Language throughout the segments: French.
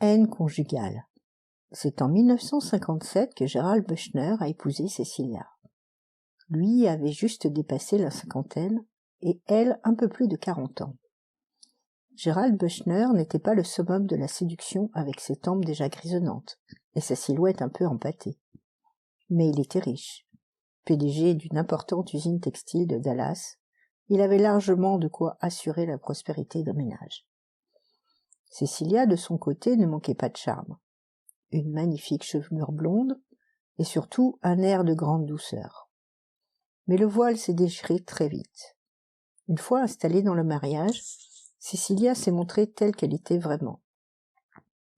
Haine conjugale. C'est en 1957 que Gerald Buchner a épousé Cecilia. Lui avait juste dépassé la cinquantaine et elle un peu plus de 40 ans. Gerald Buchner n'était pas le summum de la séduction avec ses tempes déjà grisonnantes et sa silhouette un peu empâtée. Mais il était riche. PDG d'une importante usine textile de Dallas, il avait largement de quoi assurer la prospérité d'un ménage. Cecilia, de son côté, ne manquait pas de charme. Une magnifique chevelure blonde et surtout un air de grande douceur. Mais le voile s'est déchiré très vite. Une fois installée dans le mariage, Cecilia s'est montrée telle qu'elle était vraiment.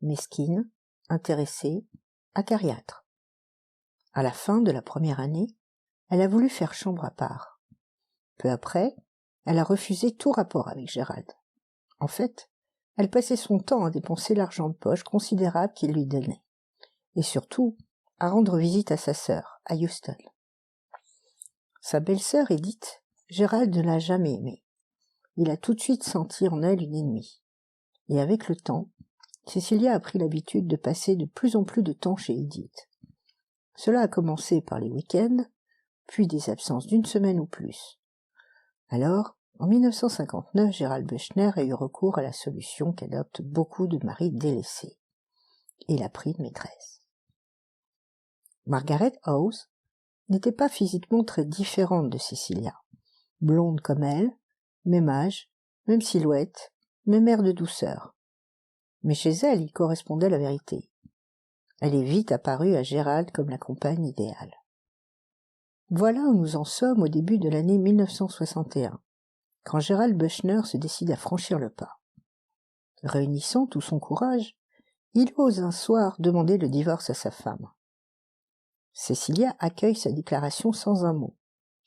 Mesquine, intéressée, acariâtre. À la fin de la première année, elle a voulu faire chambre à part. Peu après, elle a refusé tout rapport avec Gerald. En fait, elle passait son temps à dépenser l'argent de poche considérable qu'il lui donnait. Et surtout, à rendre visite à sa sœur, à Houston. Sa belle-sœur Edith, Gerald ne l'a jamais aimée. Il a tout de suite senti en elle une ennemie. Et avec le temps, Cecilia a pris l'habitude de passer de plus en plus de temps chez Edith. Cela a commencé par les week-ends, puis des absences d'une semaine ou plus. Alors, en 1959, Gerald Buchner a eu recours à la solution qu'adoptent beaucoup de maris délaissés. Il a pris une maîtresse. Margaret House n'était pas physiquement très différente de Cecilia. Blonde comme elle, même âge, même silhouette, même air de douceur. Mais chez elle, il correspondait à la vérité. Elle est vite apparue à Gerald comme la compagne idéale. Voilà où nous en sommes au début de l'année 1961, quand Gerald Buchner se décide à franchir le pas. Réunissant tout son courage, il ose un soir demander le divorce à sa femme. Cecilia accueille sa déclaration sans un mot,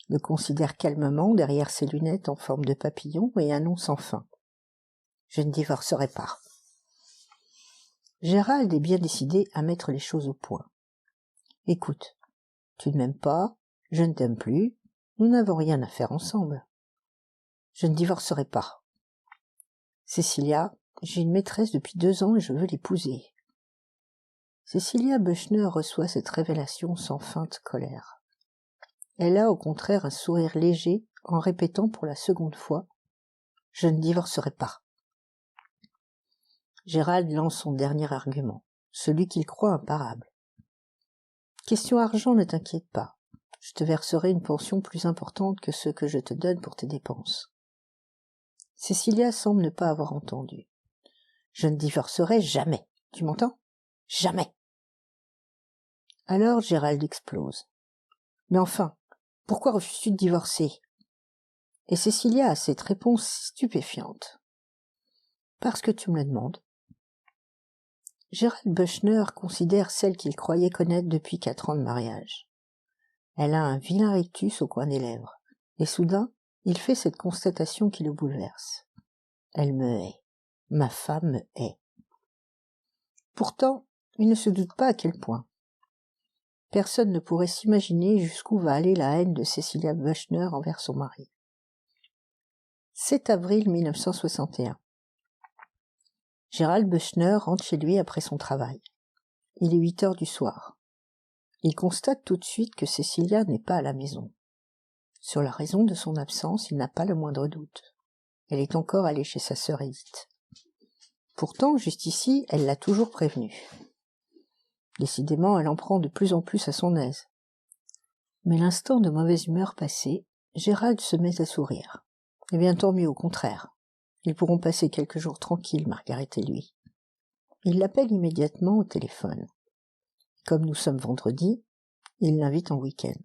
le considère calmement derrière ses lunettes en forme de papillon et annonce enfin « Je ne divorcerai pas ». Gerald est bien décidé à mettre les choses au point. « Écoute, tu ne m'aimes pas, je ne t'aime plus, nous n'avons rien à faire ensemble. Je ne divorcerai pas. Cecilia, j'ai une maîtresse depuis 2 ans et je veux l'épouser. » Cecilia Buchner reçoit cette révélation sans feinte colère. Elle a au contraire un sourire léger en répétant pour la seconde fois « Je ne divorcerai pas ». Gerald lance son dernier argument, celui qu'il croit imparable. « Question argent, ne t'inquiète pas. Je te verserai une pension plus importante que ce que je te donne pour tes dépenses. » Cecilia semble ne pas avoir entendu. « Je ne divorcerai jamais, tu m'entends? Jamais !» Alors Gerald explose. « Mais enfin, pourquoi refuses-tu de divorcer ?» Et Cecilia a cette réponse stupéfiante. « Parce que tu me le demandes. » Gerald Buchner considère celle qu'il croyait connaître depuis 4 ans de mariage. Elle a un vilain rictus au coin des lèvres, et soudain, il fait cette constatation qui le bouleverse. Elle me hait. Ma femme me hait. Pourtant, il ne se doute pas à quel point. Personne ne pourrait s'imaginer jusqu'où va aller la haine de Cecilia Buchner envers son mari. 7 avril 1961. Gerald Buchner rentre chez lui après son travail. Il est 8 heures du soir. Il constate tout de suite que Cecilia n'est pas à la maison. Sur la raison de son absence, il n'a pas le moindre doute. Elle est encore allée chez sa sœur Edith. Pourtant, juste ici, elle l'a toujours prévenue. Décidément, elle en prend de plus en plus à son aise. Mais l'instant de mauvaise humeur passé, Gerald se met à sourire. Eh bien, tant mieux, au contraire. Ils pourront passer quelques jours tranquilles, Margaret et lui. Il l'appelle immédiatement au téléphone. Comme nous sommes vendredi, il l'invite en week-end.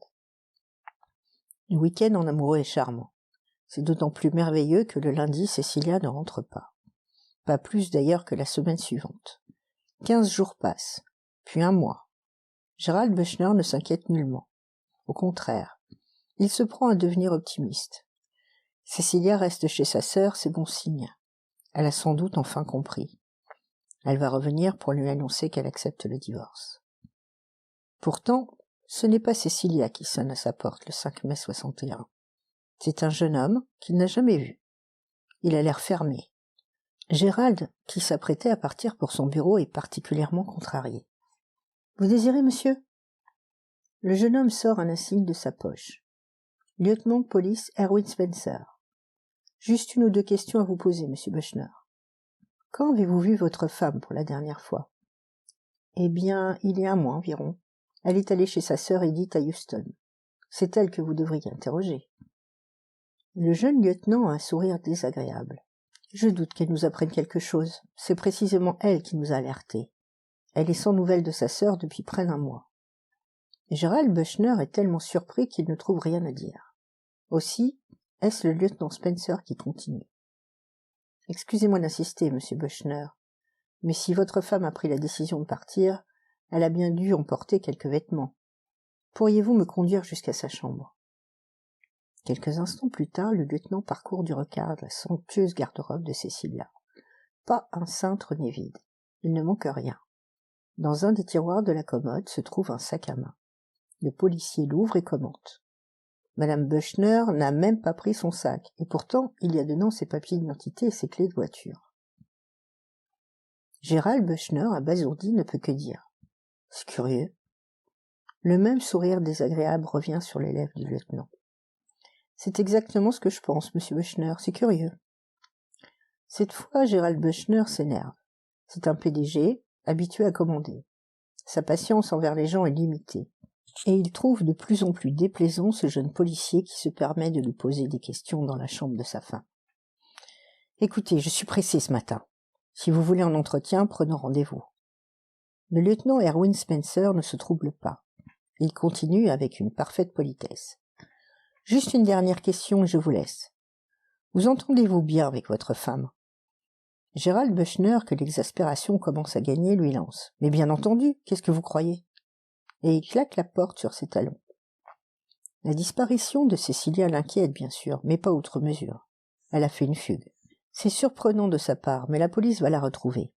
Le week-end en amoureux est charmant. C'est d'autant plus merveilleux que le lundi, Cecilia ne rentre pas. Pas plus d'ailleurs que la semaine suivante. 15 jours passent, puis 1 mois. Gerald Buchner ne s'inquiète nullement. Au contraire, il se prend à devenir optimiste. Cecilia reste chez sa sœur, c'est bon signe. Elle a sans doute enfin compris. Elle va revenir pour lui annoncer qu'elle accepte le divorce. Pourtant, ce n'est pas Cecilia qui sonne à sa porte le 5 mai 61. C'est un jeune homme qu'il n'a jamais vu. Il a l'air fermé. Gérald, qui s'apprêtait à partir pour son bureau, est particulièrement contrarié. « Vous désirez, monsieur ?» Le jeune homme sort un insigne de sa poche. « Lieutenant de police Erwin Spencer. Juste une ou deux questions à vous poser, monsieur Bushner. Quand avez-vous vu votre femme pour la dernière fois ?»« Eh bien, il y a un mois environ. Elle est allée chez sa sœur Edith à Houston. C'est elle que vous devriez interroger. » Le jeune lieutenant a un sourire désagréable. « Je doute qu'elle nous apprenne quelque chose. C'est précisément elle qui nous a alertés. Elle est sans nouvelles de sa sœur depuis près d'un mois. » Gérald Bushner est tellement surpris qu'il ne trouve rien à dire. Aussi, est-ce le lieutenant Spencer qui continue. « Excusez-moi d'insister, monsieur Bushner, mais si votre femme a pris la décision de partir, elle a bien dû emporter quelques vêtements. Pourriez-vous me conduire jusqu'à sa chambre ?» Quelques instants plus tard, le lieutenant parcourt du regard la somptueuse garde-robe de Cecilia. Pas un cintre n'est vide. Il ne manque rien. Dans un des tiroirs de la commode se trouve un sac à main. Le policier l'ouvre et commente. Madame Bushner n'a même pas pris son sac, et pourtant il y a dedans ses papiers d'identité et ses clés de voiture. Gérald Bushner, abasourdi, ne peut que dire. C'est curieux. Le même sourire désagréable revient sur les lèvres du lieutenant. C'est exactement ce que je pense, monsieur Bushner, c'est curieux. Cette fois, Gérald Bushner s'énerve. C'est un PDG, habitué à commander. Sa patience envers les gens est limitée. Et il trouve de plus en plus déplaisant ce jeune policier qui se permet de lui poser des questions dans la chambre de sa femme. « Écoutez, je suis pressé ce matin. Si vous voulez un entretien, prenons rendez-vous. » Le lieutenant Erwin Spencer ne se trouble pas. Il continue avec une parfaite politesse. « Juste une dernière question et je vous laisse. Vous entendez-vous bien avec votre femme ?» Gérald Bushner, que l'exaspération commence à gagner, lui lance. « Mais bien entendu, qu'est-ce que vous croyez ?» Et il claque la porte sur ses talons. La disparition de Cecilia l'inquiète, bien sûr, mais pas outre mesure. Elle a fait une fugue. C'est surprenant de sa part, mais la police va la retrouver.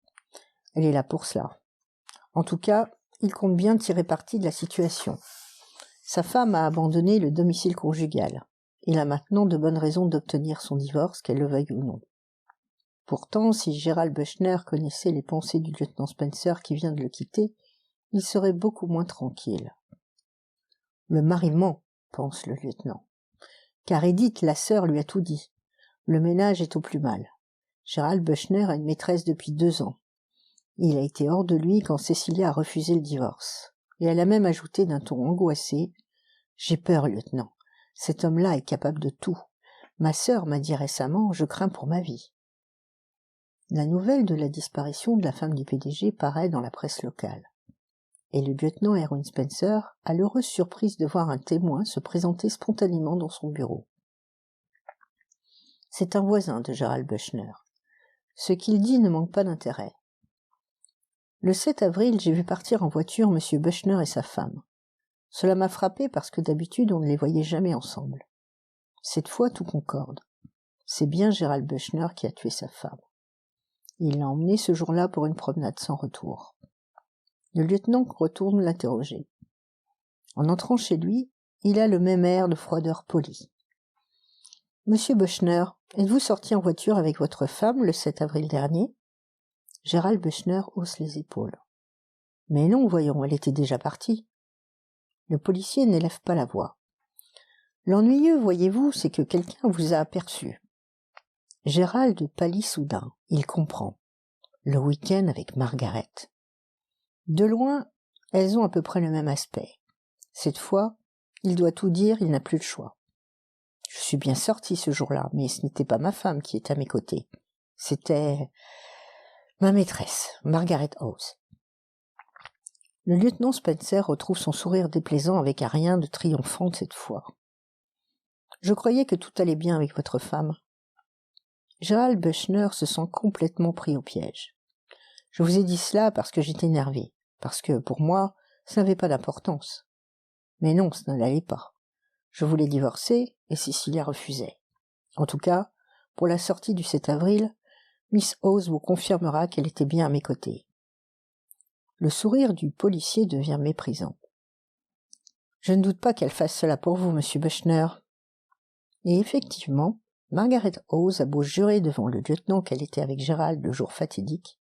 Elle est là pour cela. En tout cas, il compte bien tirer parti de la situation. Sa femme a abandonné le domicile conjugal. Il a maintenant de bonnes raisons d'obtenir son divorce, qu'elle le veuille ou non. Pourtant, si Gérald Bushner connaissait les pensées du lieutenant Spencer qui vient de le quitter, il serait beaucoup moins tranquille. Le mari ment, pense le lieutenant. Car Edith, la sœur, lui a tout dit. Le ménage est au plus mal. Gérald Bushner a une maîtresse depuis 2 ans. Il a été hors de lui quand Cecilia a refusé le divorce. Et elle a même ajouté d'un ton angoissé « J'ai peur, lieutenant. Cet homme-là est capable de tout. Ma sœur m'a dit récemment « Je crains pour ma vie ». La nouvelle de la disparition de la femme du PDG paraît dans la presse locale. Et le lieutenant Erwin Spencer a l'heureuse surprise de voir un témoin se présenter spontanément dans son bureau. C'est un voisin de Gérald Bushner. Ce qu'il dit ne manque pas d'intérêt. Le 7 avril, j'ai vu partir en voiture M. Bushner et sa femme. Cela m'a frappé parce que d'habitude on ne les voyait jamais ensemble. Cette fois, tout concorde. C'est bien Gérald Bushner qui a tué sa femme. Il l'a emmené ce jour-là pour une promenade sans retour. Le lieutenant retourne l'interroger. En entrant chez lui, il a le même air de froideur polie. « Monsieur Bushner, êtes-vous sorti en voiture avec votre femme le 7 avril dernier ?» Gérald Bushner hausse les épaules. « Mais non, voyons, elle était déjà partie. » Le policier n'élève pas la voix. « L'ennuyeux, voyez-vous, c'est que quelqu'un vous a aperçu. » Gérald pâlit soudain. Il comprend. Le week-end avec Margaret. De loin, elles ont à peu près le même aspect. Cette fois, il doit tout dire, il n'a plus le choix. Je suis bien sorti ce jour-là, mais ce n'était pas ma femme qui était à mes côtés. C'était ma maîtresse, Margaret House. Le lieutenant Spencer retrouve son sourire déplaisant avec un rien de triomphant cette fois. Je croyais que tout allait bien avec votre femme. Gérald Bushner se sent complètement pris au piège. Je vous ai dit cela parce que j'étais énervé, parce que, pour moi, ça n'avait pas d'importance. Mais non, ça n'allait pas. Je voulais divorcer, et Cecilia refusait. En tout cas, pour la sortie du 7 avril, Miss House vous confirmera qu'elle était bien à mes côtés. Le sourire du policier devient méprisant. Je ne doute pas qu'elle fasse cela pour vous, monsieur Bushner. Et effectivement, Margaret Hawes a beau jurer devant le lieutenant qu'elle était avec Gérald le jour fatidique,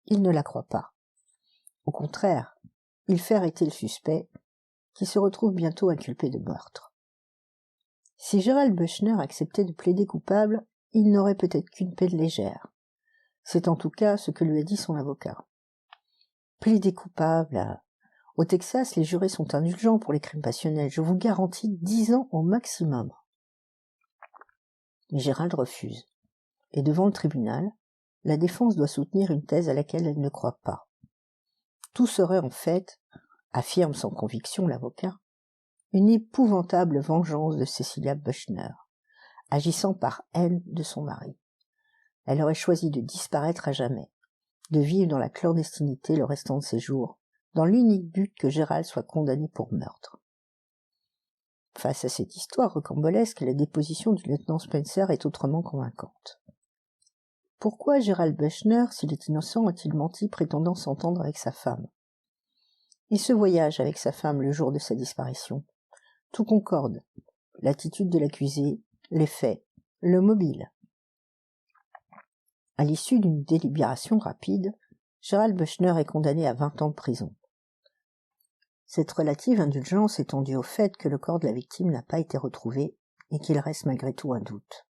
il ne la croit pas. Au contraire, il fait arrêter le suspect, qui se retrouve bientôt inculpé de meurtre. Si Gérald Buechner acceptait de plaider coupable, il n'aurait peut-être qu'une peine légère. C'est en tout cas ce que lui a dit son avocat. Plaider coupable. Au Texas, les jurés sont indulgents pour les crimes passionnels. Je vous garantis 10 ans au maximum. Mais Gérald refuse. Et devant le tribunal, la défense doit soutenir une thèse à laquelle elle ne croit pas. Tout serait en fait, affirme sans conviction l'avocat, une épouvantable vengeance de Cecilia Buechner, agissant par haine de son mari. Elle aurait choisi de disparaître à jamais, de vivre dans la clandestinité le restant de ses jours, dans l'unique but que Gérald soit condamné pour meurtre. Face à cette histoire rocambolesque, la déposition du lieutenant Spencer est autrement convaincante. Pourquoi Gérald Buechner, s'il est innocent, a-t-il menti prétendant s'entendre avec sa femme? Et ce voyage avec sa femme le jour de sa disparition? Tout concorde. L'attitude de l'accusé, les faits, le mobile. À l'issue d'une délibération rapide, Gérald Buechner est condamné à 20 ans de prison. Cette relative indulgence est due au fait que le corps de la victime n'a pas été retrouvé et qu'il reste malgré tout un doute.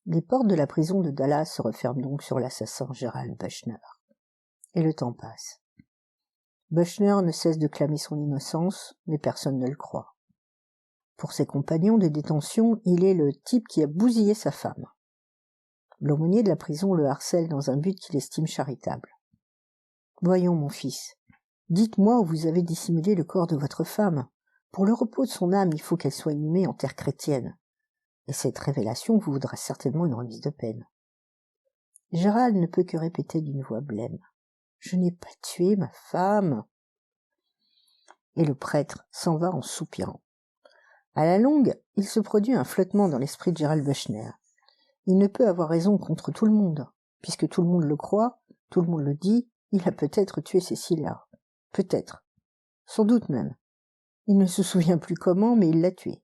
Les portes de la prison de Dallas se referment donc sur l'assassin Gérald Buechner. Et le temps passe. Buechner ne cesse de clamer son innocence, mais personne ne le croit. Pour ses compagnons de détention, il est le type qui a bousillé sa femme. L'aumônier de la prison le harcèle dans un but qu'il estime charitable. « Voyons, mon fils, dites-moi où vous avez dissimulé le corps de votre femme. Pour le repos de son âme, il faut qu'elle soit inhumée en terre chrétienne. Et cette révélation vous vaudra certainement une remise de peine. » Gérald ne peut que répéter d'une voix blême. « Je n'ai pas tué ma femme. » Et le prêtre s'en va en soupirant. À la longue, il se produit un flottement dans l'esprit de Gérald Buechner. Il ne peut avoir raison contre tout le monde, puisque tout le monde le croit, tout le monde le dit, il a peut-être tué Cecilia. Peut-être. Sans doute même. Il ne se souvient plus comment, mais il l'a tuée.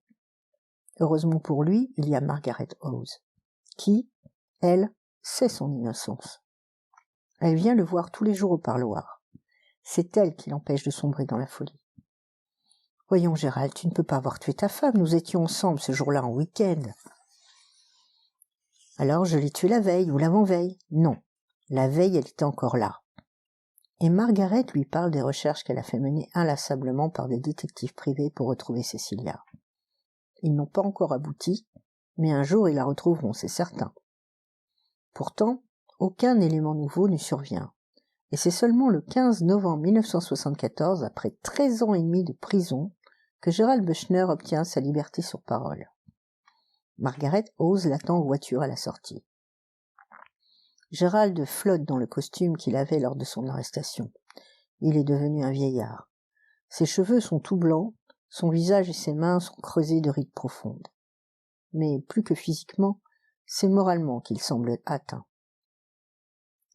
Heureusement pour lui, il y a Margaret Hawes, qui, elle, sait son innocence. Elle vient le voir tous les jours au parloir. C'est elle qui l'empêche de sombrer dans la folie. « Voyons, Gérald, tu ne peux pas avoir tué ta femme, nous étions ensemble ce jour-là en week-end. » « Alors je l'ai tuée la veille ou l'avant-veille. » « Non, la veille elle était encore là. » Et Margaret lui parle des recherches qu'elle a fait mener inlassablement par des détectives privés pour retrouver Cecilia. Ils n'ont pas encore abouti, mais un jour ils la retrouveront, c'est certain. Pourtant, aucun élément nouveau ne survient, et c'est seulement le 15 novembre 1974, après 13 ans et demi de prison, que Gérald Buechner obtient sa liberté sur parole. Margaret Hawes l'attend en voiture à la sortie. Gérald flotte dans le costume qu'il avait lors de son arrestation. Il est devenu un vieillard. Ses cheveux sont tout blancs, son visage et ses mains sont creusés de rides profondes. Mais plus que physiquement, c'est moralement qu'il semble atteint.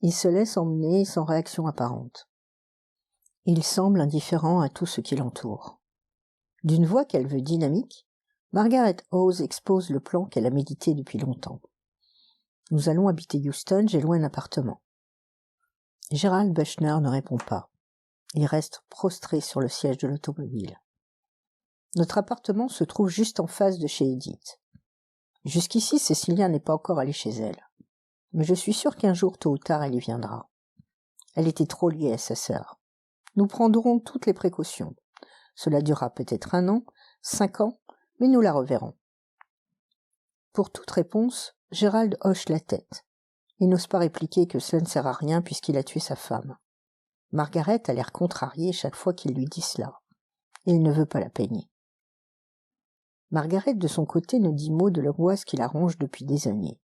Il se laisse emmener sans réaction apparente. Il semble indifférent à tout ce qui l'entoure. D'une voix qu'elle veut dynamique, Margaret Hawes expose le plan qu'elle a médité depuis longtemps. « Nous allons habiter Houston, j'ai loué un appartement. » Gérald Buechner ne répond pas. Il reste prostré sur le siège de l'automobile. Notre appartement se trouve juste en face de chez Edith. Jusqu'ici, Cecilia n'est pas encore allée chez elle. Mais je suis sûr qu'un jour, tôt ou tard, elle y viendra. Elle était trop liée à sa sœur. Nous prendrons toutes les précautions. Cela durera peut-être 1 an, 5 ans, mais nous la reverrons. Pour toute réponse, Gérald hoche la tête. Il n'ose pas répliquer que cela ne sert à rien puisqu'il a tué sa femme. Margaret a l'air contrariée chaque fois qu'il lui dit cela. Il ne veut pas la peigner. Margaret, de son côté, ne dit mot de l'angoisse qui la ronge depuis des années.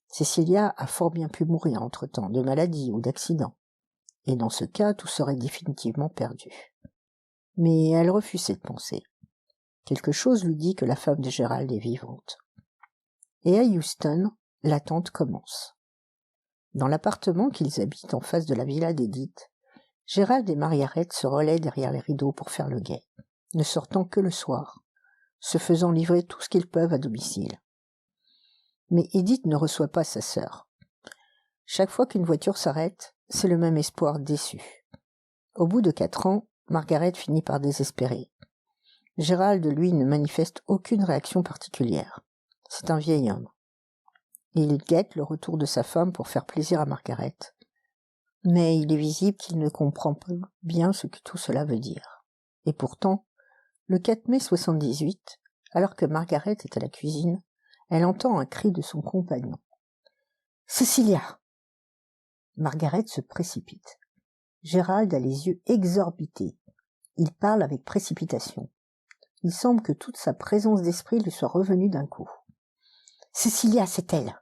Cecilia a fort bien pu mourir entre-temps, de maladie ou d'accident. Et dans ce cas, tout serait définitivement perdu. Mais elle refuse cette pensée. Quelque chose lui dit que la femme de Gérald est vivante. Et à Houston, l'attente commence. Dans l'appartement qu'ils habitent en face de la villa d'Edith, Gérald et Margaret se relaient derrière les rideaux pour faire le guet, ne sortant que le soir, se faisant livrer tout ce qu'ils peuvent à domicile. Mais Edith ne reçoit pas sa sœur. Chaque fois qu'une voiture s'arrête, c'est le même espoir déçu. Au bout de 4 ans, Margaret finit par désespérer. Gérald, lui, ne manifeste aucune réaction particulière. C'est un vieil homme. Il guette le retour de sa femme pour faire plaisir à Margaret. Mais il est visible qu'il ne comprend pas bien ce que tout cela veut dire. Et pourtant, le 4 mai 78, alors que Margaret est à la cuisine, elle entend un cri de son compagnon. « Cecilia !» Margaret se précipite. Gérald a les yeux exorbités. Il parle avec précipitation. Il semble que toute sa présence d'esprit lui soit revenue d'un coup. « Cecilia, c'est elle.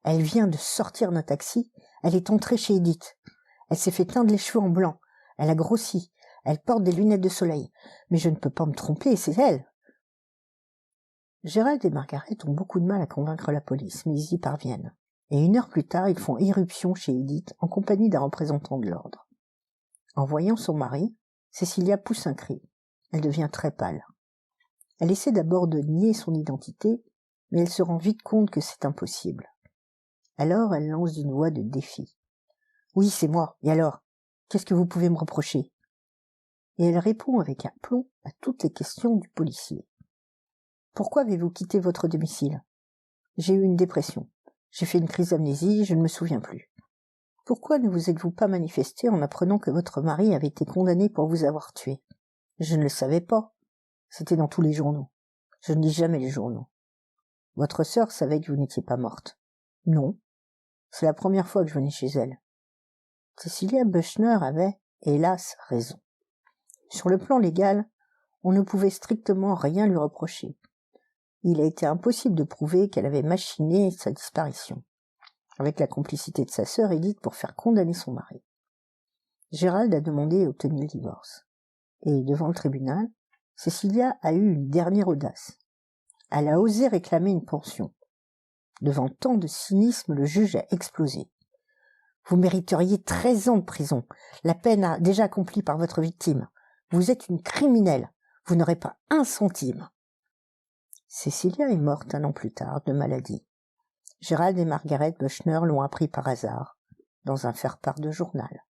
Elle vient de sortir d'un taxi. Elle est entrée chez Edith. Elle s'est fait teindre les cheveux en blanc. Elle a grossi. Elle porte des lunettes de soleil. Mais je ne peux pas me tromper, c'est elle. » Gérald et Margaret ont beaucoup de mal à convaincre la police, mais ils y parviennent. Et 1 heure plus tard, ils font irruption chez Edith en compagnie d'un représentant de l'ordre. En voyant son mari, Cecilia pousse un cri. Elle devient très pâle. Elle essaie d'abord de nier son identité, mais elle se rend vite compte que c'est impossible. Alors elle lance d'une voix de défi. « Oui, c'est moi. Et alors? Qu'est-ce que vous pouvez me reprocher ?» Et elle répond avec aplomb à toutes les questions du policier. « Pourquoi avez-vous quitté votre domicile? »« J'ai eu une dépression. J'ai fait une crise d'amnésie, je ne me souviens plus. »« Pourquoi ne vous êtes-vous pas manifesté en apprenant que votre mari avait été condamné pour vous avoir tué? »« Je ne le savais pas. C'était dans tous les journaux. Je ne lis jamais les journaux. »« Votre sœur savait que vous n'étiez pas morte. »« Non. C'est la première fois que je venais chez elle. » Cecilia Buchner avait, hélas, raison. Sur le plan légal, on ne pouvait strictement rien lui reprocher. Il a été impossible de prouver qu'elle avait machiné sa disparition, avec la complicité de sa sœur Edith pour faire condamner son mari. Gérald a demandé et obtenu le divorce. Et devant le tribunal, Cecilia a eu une dernière audace. Elle a osé réclamer une pension. Devant tant de cynisme, le juge a explosé. « Vous mériteriez 13 ans de prison, la peine déjà accomplie par votre victime. Vous êtes une criminelle, vous n'aurez pas 1 centime. » Cecilia est morte 1 an plus tard de maladie. Gérald et Margaret Buchner l'ont appris par hasard, dans un faire-part de journal.